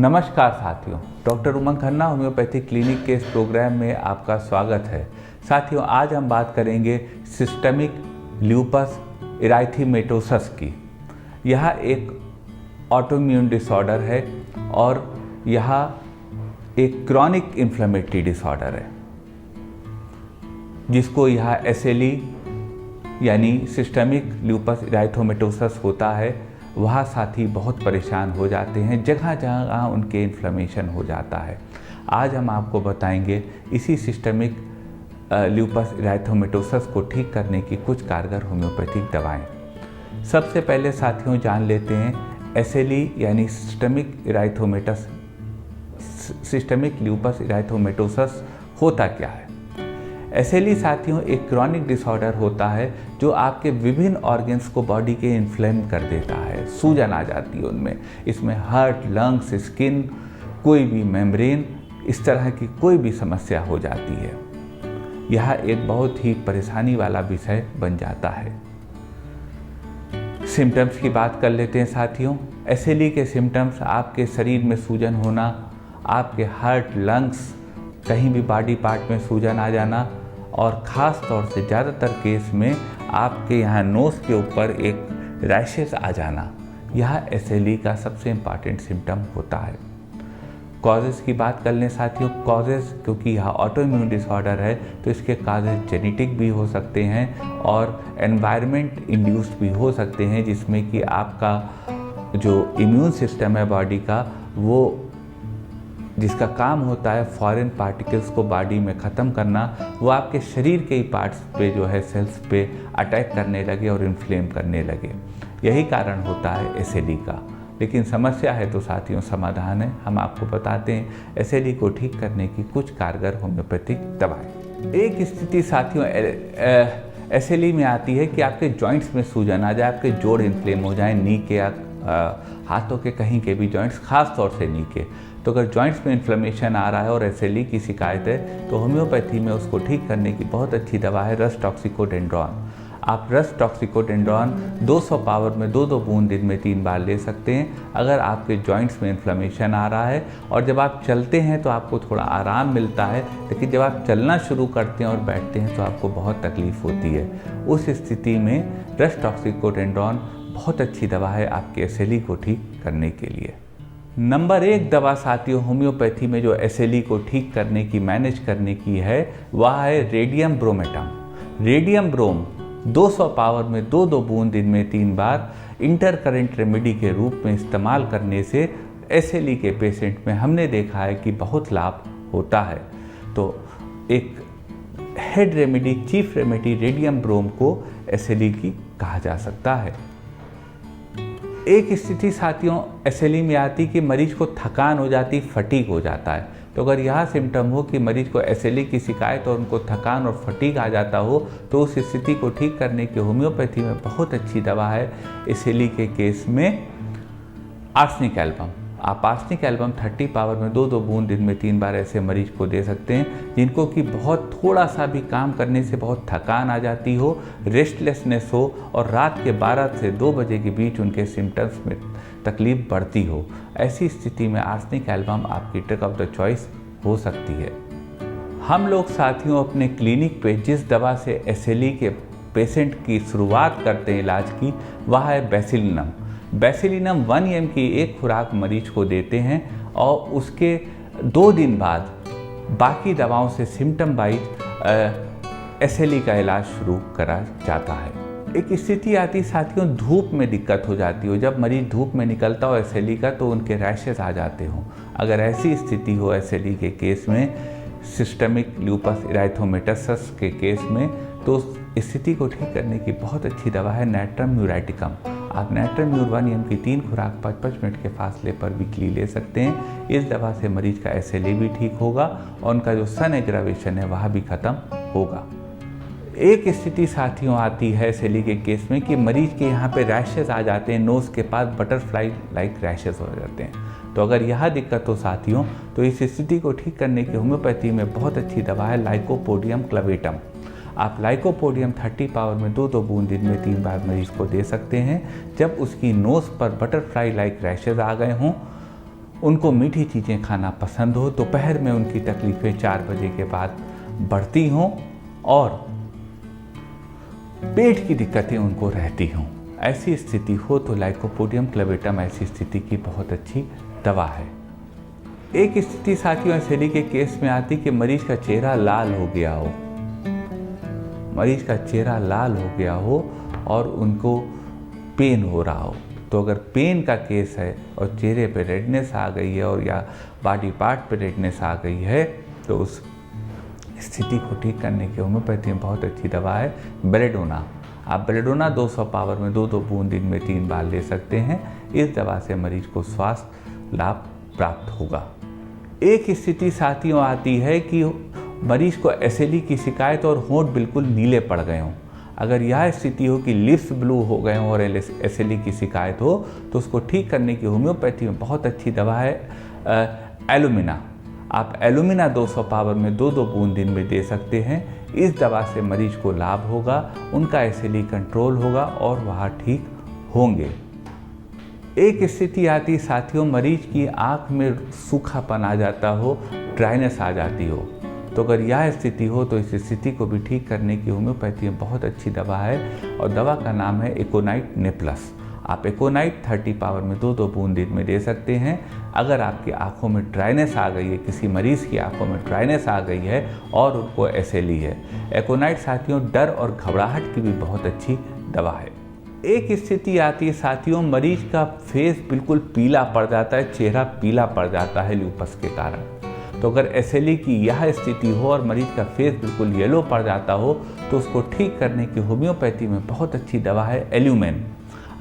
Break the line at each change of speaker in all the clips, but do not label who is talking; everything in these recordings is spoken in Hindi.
नमस्कार साथियों, डॉक्टर उमंग खन्ना होम्योपैथी क्लिनिक के इस प्रोग्राम में आपका स्वागत है। साथियों, आज हम बात करेंगे सिस्टमिक ल्यूपस इराइथीमेटोसस की। यह एक ऑटोइम्यून डिसऑर्डर है और यह एक क्रॉनिक इन्फ्लेमेटरी डिसऑर्डर है जिसको यह SLE यानी सिस्टमिक ल्यूपस इराइथीमेटोसस होता है। वह साथी बहुत परेशान हो जाते हैं जगह जगह उनके इन्फ्लेमेशन हो जाता है। आज हम आपको बताएंगे इसी सिस्टमिक ल्यूपस इराइथीमेटोसस को ठीक करने की कुछ कारगर होम्योपैथिक दवाएं। सबसे पहले साथियों जान लेते हैं SLE यानी सिस्टमिक ल्यूपस इराइथीमेटोसस होता क्या है। SLE साथियों एक क्रॉनिक डिसऑर्डर होता है जो आपके विभिन्न ऑर्गन्स को बॉडी के इन्फ्लेम कर देता है। सूजन आ जाती है उनमें। इसमें हार्ट, लंग्स, स्किन, कोई भी मेम्ब्रेन, इस तरह की कोई भी समस्या हो जाती है। यह एक बहुत ही परेशानी वाला विषय बन जाता है। सिम्टम्स की बात कर लेते हैं साथियों। SLE के सिम्टम्स आपके शरीर में सूजन होना, आपके हार्ट, लंग्स, कहीं भी बॉडी पार्ट में सूजन आ जाना और ख़ास तौर से ज़्यादातर केस में आपके यहाँ नोज़ के ऊपर एक रैशेस आ जाना, यह SLE का सबसे इम्पॉर्टेंट सिम्टम होता है। कॉजेज़ की बात कर लें साथियों। कॉजेज़, क्योंकि यह ऑटोइम्यून डिसऑर्डर है तो इसके कॉजेज़ जेनेटिक भी हो सकते हैं और एनवायरनमेंट इंड्यूस्ड भी हो सकते हैं, जिसमें कि आपका जो इम्यून सिस्टम है बॉडी का, वो जिसका काम होता है फॉरेन पार्टिकल्स को बॉडी में ख़त्म करना, वो आपके शरीर के ही पार्ट्स पे जो है सेल्स पे अटैक करने लगे और इन्फ्लेम करने लगे। यही कारण होता है SLE का। लेकिन समस्या है तो साथियों समाधान है। हम आपको बताते हैं SLE को ठीक करने की कुछ कारगर होम्योपैथिक दवाएं। एक स्थिति साथियों SLE में आती है कि आपके जॉइंट्स में सूजन आ जाए, आपके जोड़ इन्फ्लेम हो जाए, नी के या हाथों के कहीं के भी जॉइंट्स, खास तौर से नी के। तो अगर जॉइंट्स में इन्फ्लेमेशन आ रहा है और SLE की शिकायत है तो होम्योपैथी में उसको ठीक करने की बहुत अच्छी दवा है रस टॉक्सिकोडेंड्रॉन। आप रस टॉक्सिकोडेंड्रॉन 200 पावर में 2-2 बूंद दिन में 3 बार ले सकते हैं अगर आपके जॉइंट्स में इन्फ्लेमेशन आ रहा है। और जब आप चलते हैं तो आपको थोड़ा आराम मिलता है, लेकिन जब आप चलना शुरू करते हैं और बैठते हैं तो आपको बहुत तकलीफ होती है। उस स्थिति में रस टॉक्सिकोडेंड्रॉन बहुत अच्छी दवा है आपके SLE को ठीक करने के लिए। नंबर 1 दवा साथियों होम्योपैथी में जो SLE को ठीक करने की, मैनेज करने की है, वह है रेडियम ब्रोमेटम। रेडियम ब्रोम 200 पावर में 2-2 बूंद दिन में 3 बार इंटरकरेंट रेमेडी के रूप में इस्तेमाल करने से SLE के पेशेंट में हमने देखा है कि बहुत लाभ होता है। तो एक head remedy, chief remedy radium brom को SLE की कहा जा सकता है। एक स्थिति साथियों SLE में आती कि मरीज को थकान हो जाती, फटीग हो जाता है। तो अगर यह सिम्टम हो कि मरीज को SLE की शिकायत और उनको थकान और फटीग आ जाता हो तो उस स्थिति को ठीक करने की होम्योपैथी में बहुत अच्छी दवा है SLE के केस में आर्सेनिक एल्बम। आप आर्सेनिक एल्बम 30 पावर में 2-2 बूंद दिन में 3 बार ऐसे मरीज को दे सकते हैं जिनको कि बहुत थोड़ा सा भी काम करने से बहुत थकान आ जाती हो, रेस्टलेसनेस हो और रात के 12 से 2 बजे के बीच उनके सिम्टम्स में तकलीफ बढ़ती हो। ऐसी स्थिति में आर्सेनिक एल्बम आपकी ड्रग ऑफ द चॉइस हो सकती है। हम लोग साथियों अपने क्लिनिक पे जिस दवा से SLE के पेशेंट की शुरुआत करते हैं इलाज की, वह है बेसिलिनम। बेसिलिनम 1 mg की एक खुराक मरीज को देते हैं और उसके 2 दिन बाद बाकी दवाओं से सिम्टम वाइज SLE का इलाज शुरू करा जाता है। एक स्थिति आती साथियों धूप में दिक्कत हो जाती हो। जब मरीज धूप में निकलता हो SLE का तो उनके रैशेस आ जाते हो। अगर ऐसी स्थिति हो SLE के केस में, सिस्टमिक ल्यूपस इराइथीमेटोसस के केस में, तो स्थिति को ठीक करने की बहुत अच्छी दवा है नैट्रम म्यूराटिकम। आप नैट्रम म्यूर 1 mg की 3 खुराक 5-5 मिनट के फासले पर वीकली ले सकते हैं। इस दवा से मरीज का SLE भी ठीक होगा और उनका जो सन एग्रावेशन है वह भी खत्म होगा। एक स्थिति साथियों आती है SLE के केस में कि मरीज के यहाँ पे रैशेस आ जाते हैं, नोज़ के पास बटरफ्लाई लाइक रैशेस हो जाते हैं। तो अगर यह दिक्कत हो साथियों तो इस स्थिति को ठीक करने की होम्योपैथी में बहुत अच्छी दवा है लाइकोपोडियम क्लेवेटम। आप लाइकोपोडियम 30 पावर में 2-2 बूंद दिन में 3 बार मरीज को दे सकते हैं जब उसकी नोज़ पर बटरफ्लाई लाइक रैशेज आ गए हों उनको मीठी चीज़ें खाना पसंद हो, दोपहर में उनकी तकलीफ़ें 4 बजे के बाद बढ़ती हों और पेट की दिक्कतें उनको रहती हों, ऐसी स्थिति हो तो लाइकोपोडियम क्लेवेटम ऐसी स्थिति की बहुत अच्छी दवा है। एक स्थिति साथियों एसएलई के केस में आती कि मरीज का चेहरा लाल हो गया हो, मरीज का चेहरा लाल हो गया हो और उनको पेन हो रहा हो। तो अगर पेन का केस है और चेहरे पे रेडनेस आ गई है और या बॉडी पार्ट पे रेडनेस आ गई है तो उस स्थिति को ठीक करने की होम्योपैथी में बहुत अच्छी दवा है बेलेडोना। आप बेलेडोना 200 पावर में 2-2 बूंद दिन में 3 बार ले सकते हैं। इस दवा से मरीज को स्वास्थ्य लाभ प्राप्त होगा। एक स्थिति साथियों आती है कि मरीज को एसएलई की शिकायत और होंठ बिल्कुल नीले पड़ गए हों। अगर यह स्थिति हो कि लिप्स ब्लू हो गए हों और एसएलई की शिकायत हो तो उसको ठीक करने की होम्योपैथी में बहुत अच्छी दवा है एलुमिना। आप एलुमिना 200 पावर में 2-2 बूंद दिन में दे सकते हैं। इस दवा से मरीज को लाभ होगा, उनका एसएलई कंट्रोल होगा और वह ठीक होंगे। एक स्थिति आती साथियों मरीज की आँख में सूखापन आ जाता हो, ड्राइनेस आ जाती हो। तो अगर यह स्थिति हो तो इस स्थिति को भी ठीक करने की होम्योपैथी में बहुत अच्छी दवा है और दवा का नाम है एकोनाइट ने प्लस। आप एकोनाइट 30 पावर में 2-2 बूंद दिन में दे सकते हैं। अगर आपकी आंखों में ड्राइनेस आ गई है, किसी मरीज़ की आंखों में ड्राइनेस आ गई है और उनको एसएलई है, एकोनाइट साथियों डर और घबराहट की भी बहुत अच्छी दवा है। एक स्थिति आती है साथियों मरीज का फेस बिल्कुल पीला पड़ जाता है, चेहरा पीला पड़ जाता है ल्यूपस के कारण। तो अगर एसएलई की यह स्थिति हो और मरीज का फेस बिल्कुल येलो पड़ जाता हो तो उसको ठीक करने की होम्योपैथी में बहुत अच्छी दवा है एल्यूमेन।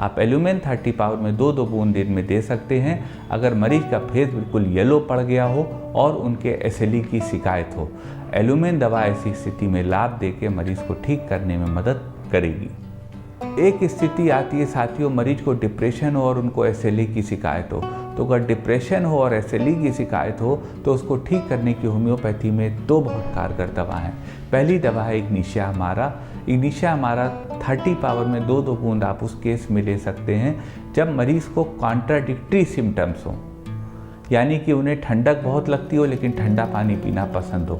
आप एल्यूमेन 30 पावर में 2-2 बूंद दिन में दे सकते हैं। अगर मरीज का फेस बिल्कुल येलो पड़ गया हो और उनके एसएलई की शिकायत हो, एल्यूमेन दवा ऐसी स्थिति में लाभ देके मरीज को ठीक करने में मदद करेगी। एक स्थिति आती है साथियों मरीज को डिप्रेशन हो और उनको एसएलई की शिकायत हो। तो अगर डिप्रेशन हो और एसएलई की शिकायत हो तो उसको ठीक करने की होम्योपैथी में 2 बहुत कारगर दवा हैं। पहली दवा है इग्निशिया अमारा। इग्निशिया अमारा 30 पावर में 2-2 बूंद आप उस केस में ले सकते हैं जब मरीज को कॉन्ट्राडिक्टरी सिम्टम्स हों, यानी कि उन्हें ठंडक बहुत लगती हो लेकिन ठंडा पानी पीना पसंद हो,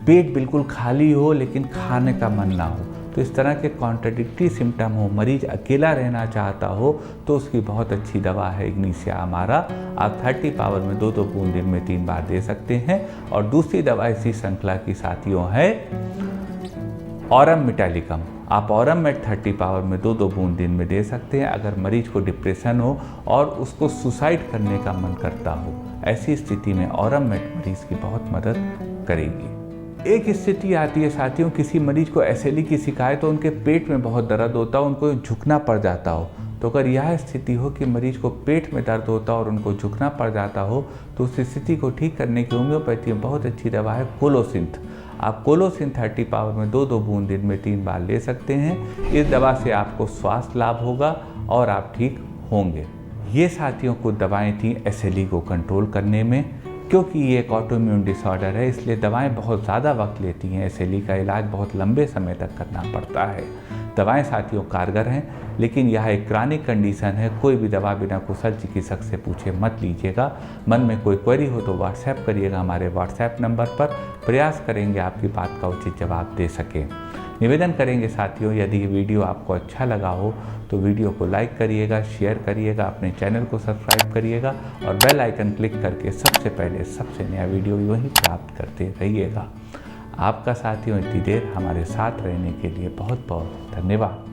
पेट बिल्कुल खाली हो लेकिन खाने का मन ना हो। तो इस तरह के कॉन्ट्राडिक्टरी सिम्टम हो, मरीज अकेला रहना चाहता हो तो उसकी बहुत अच्छी दवा है इग्निशिया अमारा। आप 30 पावर में 2-2 बूंद दिन में 3 बार दे सकते हैं। और दूसरी दवा इसी श्रृंखला की साथियों है ऑरम मेटालिकम। आप ऑरम मेट 30 पावर में 2-2 बूंद दिन में दे सकते हैं। अगर मरीज को डिप्रेशन हो और उसको सुसाइड करने का मन करता हो, ऐसी स्थिति में ऑरम मेट मरीज की बहुत मदद करेगी। एक स्थिति आती है साथियों किसी मरीज को एसएलई की शिकायत हो, उनके पेट में बहुत दर्द होता हो, उनको झुकना पड़ जाता हो। तो अगर यह स्थिति हो कि मरीज को पेट में दर्द होता और उनको झुकना पड़ जाता हो तो उस स्थिति को ठीक करने की होम्योपैथी में बहुत अच्छी दवा है कोलोसिंथ। आप कोलोसिंथ 30 पावर में 2-2 बूंद दिन में 3 बार ले सकते हैं। इस दवा से आपको स्वास्थ्य लाभ होगा और आप ठीक होंगे। ये साथियों को दवाएं थी एसएलई को कंट्रोल करने में। क्योंकि ये एक ऑटोइम्यून डिसऑर्डर है इसलिए दवाएं बहुत ज़्यादा वक्त लेती हैं। एसएलई का इलाज बहुत लंबे समय तक करना पड़ता है। दवाएं साथियों कारगर हैं लेकिन यह एक क्रॉनिक कंडीशन है। कोई भी दवा बिना कुशल चिकित्सक से पूछे मत लीजिएगा। मन में कोई क्वेरी हो तो व्हाट्सएप करिएगा हमारे व्हाट्सएप नंबर पर। प्रयास करेंगे आपकी बात का उचित जवाब दे सकें। निवेदन करेंगे साथियों यदि ये वीडियो आपको अच्छा लगा हो तो वीडियो को लाइक करिएगा, शेयर करिएगा, अपने चैनल को सब्सक्राइब करिएगा और बेल आइकन क्लिक करके सबसे पहले सबसे नया वीडियो वहीं प्राप्त करते रहिएगा। आपका साथियों इतनी देर हमारे साथ रहने के लिए बहुत बहुत धन्यवाद।